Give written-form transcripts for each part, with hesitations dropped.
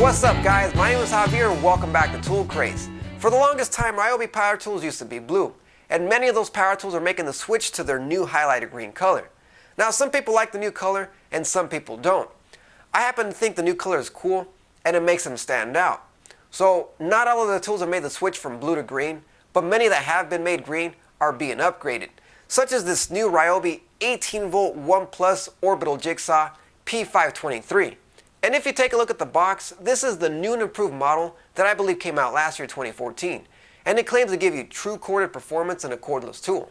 What's up guys, my name is Javier and welcome back to Tool Craze. For the longest time, Ryobi power tools used to be blue, and many of those power tools are making the switch to their new highlighted green color. Now some people like the new color and some people don't. I happen to think the new color is cool and it makes them stand out. So not all of the tools have made the switch from blue to green, but many that have been made green are being upgraded, such as this new Ryobi 18V 1 Plus Orbital Jigsaw P523. And if you take a look at the box, this is the new and improved model that I believe came out last year, 2014. And it claims to give you true corded performance in a cordless tool.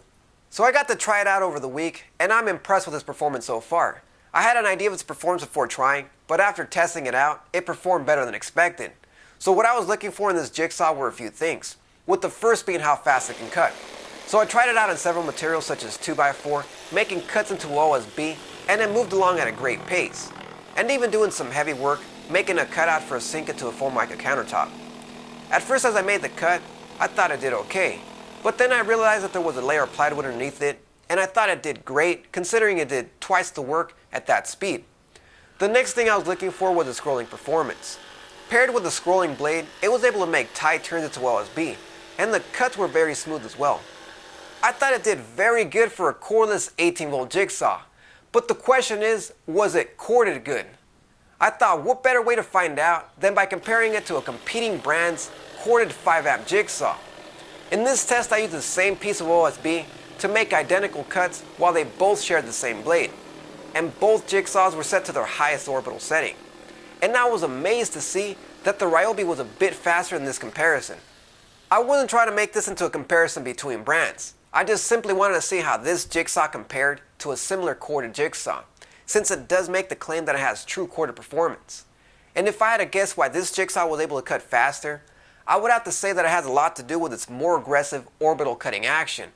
So I got to try it out over the week, and I'm impressed with its performance so far. I had an idea of its performance before trying, but after testing it out, it performed better than expected. So what I was looking for in this jigsaw were a few things, with the first being how fast it can cut. So I tried it out in several materials such as 2x4, making cuts into OSB, and it moved along at a great pace. And even doing some heavy work, making a cutout for a sink into a Formica countertop. At first as I made the cut, I thought it did okay, but then I realized that there was a layer of plywood underneath it, and I thought it did great considering it did twice the work at that speed. The next thing I was looking for was the scrolling performance. Paired with the scrolling blade, it was able to make tight turns into OSB, and the cuts were very smooth as well. I thought it did very good for a cordless 18V jigsaw, but the question is, was it corded good? I thought what better way to find out than by comparing it to a competing brand's corded 5-amp jigsaw. In this test I used the same piece of OSB to make identical cuts while they both shared the same blade. And both jigsaws were set to their highest orbital setting. And I was amazed to see that the Ryobi was a bit faster in this comparison. I wasn't trying to make this into a comparison between brands. I just simply wanted to see how this jigsaw compared to a similar corded jigsaw, since it does make the claim that it has true corded performance. And if I had to guess why this jigsaw was able to cut faster, I would have to say that it has a lot to do with its more aggressive orbital cutting action.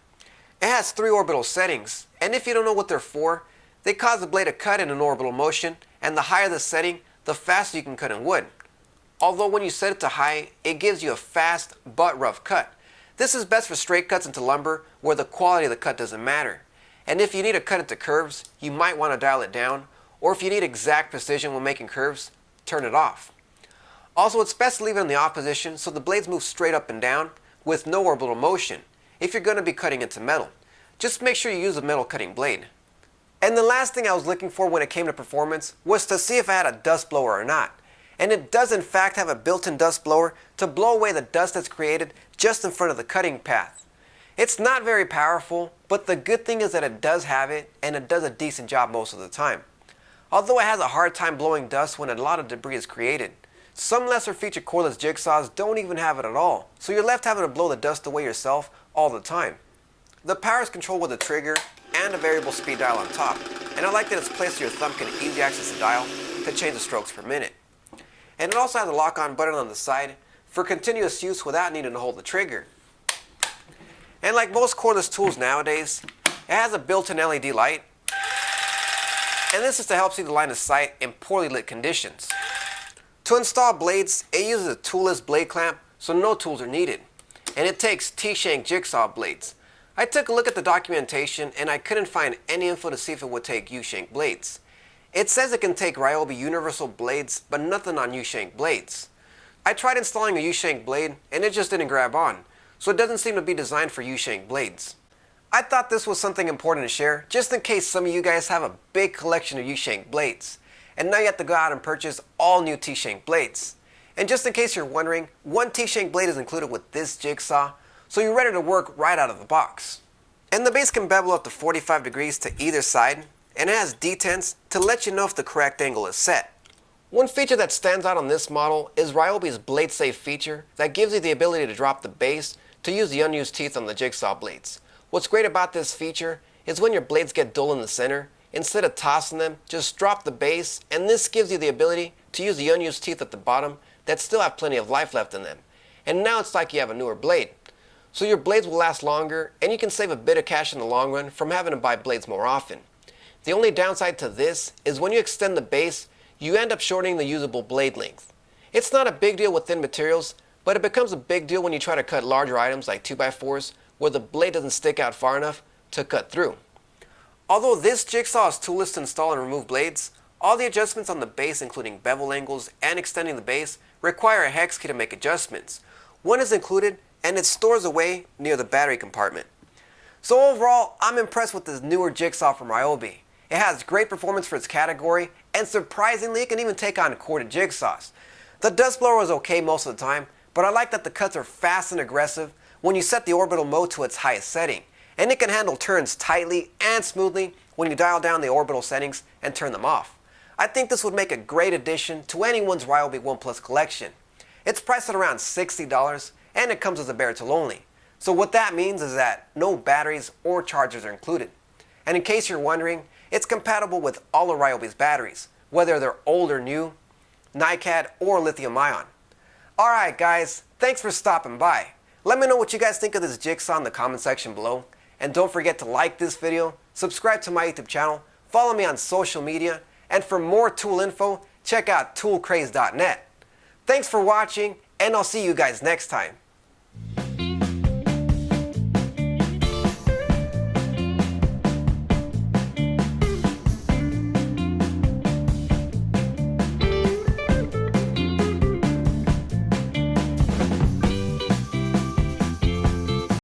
It has 3 orbital settings, and if you don't know what they're for, they cause the blade to cut in an orbital motion, and the higher the setting, the faster you can cut in wood. Although when you set it to high, it gives you a fast but rough cut. This is best for straight cuts into lumber where the quality of the cut doesn't matter. And if you need to cut into curves, you might want to dial it down, or if you need exact precision when making curves, turn it off. Also, it's best to leave it in the off position so the blades move straight up and down with no orbital motion if you're going to be cutting into metal. Just make sure you use a metal cutting blade. And the last thing I was looking for when it came to performance was to see if I had a dust blower or not. And it does in fact have a built-in dust blower to blow away the dust that's created just in front of the cutting path. It's not very powerful, but the good thing is that it does have it, and it does a decent job most of the time. Although it has a hard time blowing dust when a lot of debris is created. Some lesser featured cordless jigsaws don't even have it at all, so you're left having to blow the dust away yourself all the time. The power is controlled with a trigger and a variable speed dial on top, and I like that it's placed so your thumb can easily access the dial to change the strokes per minute. And it also has a lock-on button on the side for continuous use without needing to hold the trigger. And like most cordless tools nowadays, it has a built-in LED light, and this is to help see the line of sight in poorly lit conditions. To install blades, it uses a toolless blade clamp, so no tools are needed. And it takes T-shank jigsaw blades. I took a look at the documentation and I couldn't find any info to see if it would take U-shank blades. It says it can take Ryobi universal blades, but nothing on U-shank blades. I tried installing a U-shank blade and it just didn't grab on, so it doesn't seem to be designed for U-shank blades. I thought this was something important to share, just in case some of you guys have a big collection of U-shank blades, and now you have to go out and purchase all new T-shank blades. And just in case you're wondering, one T-shank blade is included with this jigsaw, so you're ready to work right out of the box. And the base can bevel up to 45 degrees to either side, and it has detents to let you know if the correct angle is set. One feature that stands out on this model is Ryobi's blade safe feature that gives you the ability to drop the base to use the unused teeth on the jigsaw blades. What's great about this feature is when your blades get dull in the center, instead of tossing them, just drop the base, and this gives you the ability to use the unused teeth at the bottom that still have plenty of life left in them. And now it's like you have a newer blade. So your blades will last longer, and you can save a bit of cash in the long run from having to buy blades more often. The only downside to this is when you extend the base, you end up shortening the usable blade length. It's not a big deal with thin materials, but it becomes a big deal when you try to cut larger items like 2x4s where the blade doesn't stick out far enough to cut through. Although this jigsaw is toolless to install and remove blades, All the adjustments on the base, including bevel angles and extending the base, require a hex key to make adjustments. One is included and it stores away near the battery compartment. So overall, I'm impressed with this newer jigsaw from Ryobi. It has great performance for its category, and surprisingly it can even take on corded jigsaws. The dust blower is okay most of the time, but I like that the cuts are fast and aggressive when you set the orbital mode to its highest setting, and it can handle turns tightly and smoothly when you dial down the orbital settings and turn them off. I think this would make a great addition to anyone's Ryobi One Plus collection. It's priced at around $60 and it comes as a bare tool only. So what that means is that no batteries or chargers are included. And in case you're wondering, it's compatible with all of Ryobi's batteries, whether they're old or new, NiCad or lithium ion. Alright guys, thanks for stopping by. Let me know what you guys think of this jigsaw in the comment section below. And don't forget to like this video, subscribe to my YouTube channel, follow me on social media, and for more tool info, check out toolcraze.net. Thanks for watching, and I'll see you guys next time.